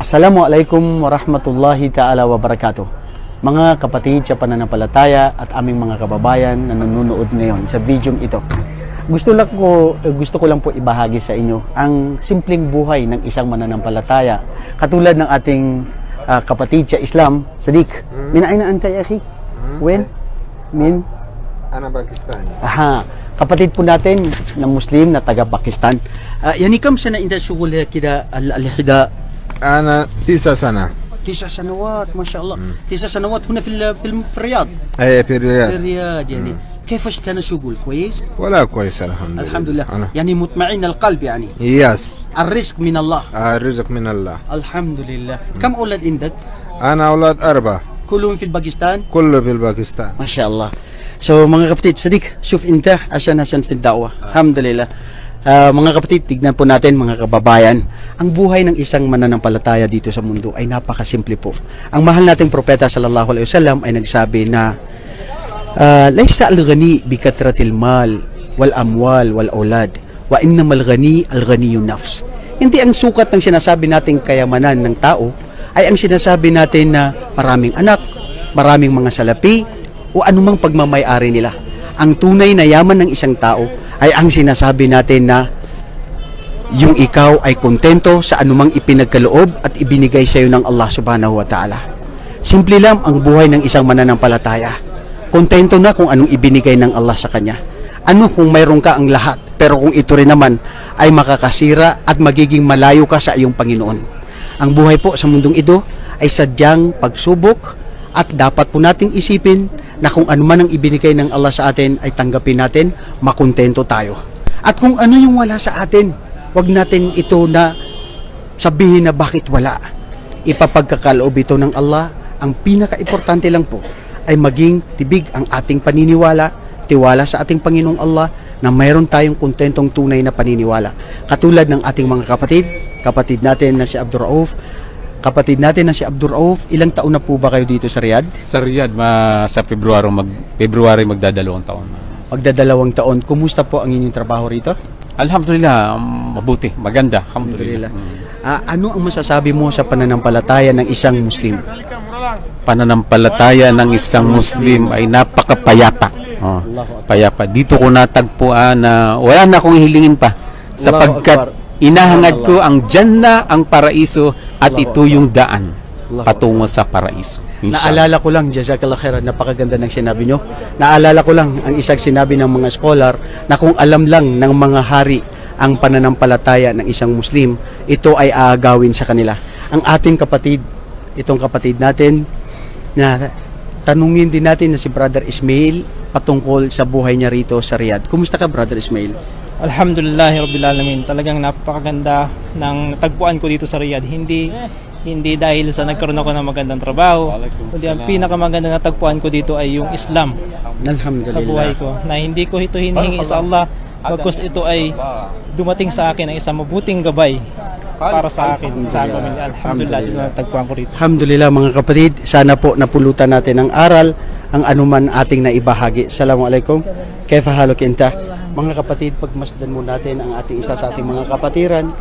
Assalamualaikum warahmatullahi ta'ala wabarakatuh. Mga kapatid sa pananampalataya at aming mga kababayan na nanonood ngayon sa video ito. Gusto ko lang po ibahagi sa inyo ang simpleng buhay ng isang mananampalataya. Katulad ng ating kapatid sa Islam, Sadiq. Min aina anta ya akhi? When? Min? Ana Pakistan. Aha. Kapatid po natin ng Muslim na taga Pakistan. Yani kam sana inda shugul kida al-hida? أنا 9 سنة. 9 سنوات ما شاء الله. 9 سنوات هنا في الرياض. أي في الرياض. في الرياض يعني. كيفش كان شغل كويس؟ ولا كويس الحمد لله. الحمد لله. أنا. يعني مطمئن القلب يعني. يس. الرزق من الله. الرزق من الله. الحمد لله. كم أولاد عندك؟ أنا أولاد 4. كلهم في الباكستان؟ كله في الباكستان. ما شاء الله. So mga kapatid, Sadiq, شوف انت عشان في الدعوة. الحمد لله. Mga kapatid, tignan po natin mga kababayan, ang buhay ng isang mananampalataya dito sa mundo ay napakasimple po. Ang mahal nating propeta sallallahu alaihi wasallam ay nagsabi na laysa al-ghani bi kathratil mal wal amwal wal aulad wa innamal ghani al-ghaniyun nafs. Hindi ang sukat ng sinasabi nating kayamanan ng tao ay ang sinasabi natin na maraming anak, maraming mga salapi o anumang pagmamay-ari nila. Ang tunay na yaman ng isang tao ay ang sinasabi natin na yung ikaw ay kontento sa anumang ipinagkaloob at ibinigay sa iyo ng Allah subhanahu wa ta'ala. Simple lang ang buhay ng isang mananampalataya. Kontento na kung anong ibinigay ng Allah sa kanya. Ano kung mayroon ka ang lahat, pero kung ito rin naman ay makakasira at magiging malayo ka sa iyong Panginoon. Ang buhay po sa mundong ito ay sadyang pagsubok at dapat po nating isipin na kung ano man ang ibinigay ng Allah sa atin ay tanggapin natin, makontento tayo. At kung ano yung wala sa atin, wag natin ito na sabihin na bakit wala. Ipapagkakaloob ito ng Allah. Ang pinaka-importante lang po ay maging tibig ang ating paniniwala, tiwala sa ating Panginoong Allah na mayroon tayong kontentong tunay na paniniwala. Katulad ng ating mga kapatid natin na si Abdul Rauf. Kapatid natin na si Abdul Rauf, ilang taon na po ba kayo dito sa Riyadh? Sa Riyadh, sa February magdadalawang taon. Magdadalawang taon. Kumusta po ang inyong trabaho rito? Alhamdulillah, mabuti, maganda. Alhamdulillah. Ano ang masasabi mo sa pananampalataya ng isang Muslim? Pananampalataya ng isang Muslim ay napakapayapa. Payapa. Dito ko natagpuan na wala na akong hilingin pa sapagkat inahangad ko ang Jannah, ang paraiso, at ito yung daan patungo sa paraiso. Naalala ko lang, jazakallah khairan, napakaganda ng sinabi nyo. Naalala ko lang ang isang sinabi ng mga scholar na kung alam lang ng mga hari ang pananampalataya ng isang Muslim, ito ay aagawin sa kanila. Ang ating kapatid, itong kapatid natin, na tanungin din natin na si Brother Ismail patungkol sa buhay niya rito sa Riyadh. Kumusta ka, Brother Ismail? Alhamdulillahirabbil alamin. Talagang napakaganda ng tagpuan ko dito sa Riyadh. Hindi dahil sa nagkaroon ako ng magandang trabaho, kundi ang pinakamaganda na tagpuan ko dito ay yung Islam sa buhay ko. Na hindi ko ito hinihingi sa Allah, bagkus ito ay dumating sa akin ang isang mabuting gabay para sa akin, sa pamilya. Alhamdulillah, dito na tagpuan ko rito. Alhamdulillah mga kapatid, sana po napulutan natin ng aral ang anuman ating naibahagi. Assalamualaikum. Kaifa haluk inta? Mga kapatid, pagmasdan mo natin ang ating isa sa ating mga kapatiran.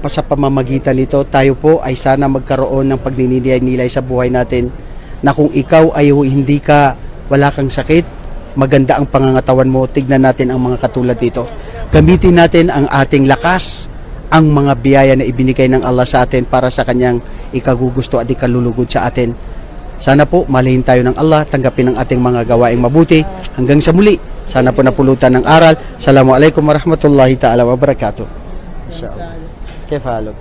Sa pamamagitan nito, tayo po ay sana magkaroon ng pagninilay-nilay sa buhay natin na kung ikaw ay wala kang sakit, maganda ang pangangatawan mo, tignan natin ang mga katulad dito. Gamitin natin ang ating lakas, ang mga biyaya na ibinigay ng Allah sa atin para sa kanyang ikagugusto at ikalulugod sa atin. Sana po malihin tayo ng Allah, tanggapin ang ating mga gawaing mabuti. Hanggang sa muli, sana po napulutan ng aral. Assalamualaikum warahmatullahi ta'ala wabarakatuh. Kaifa haluk?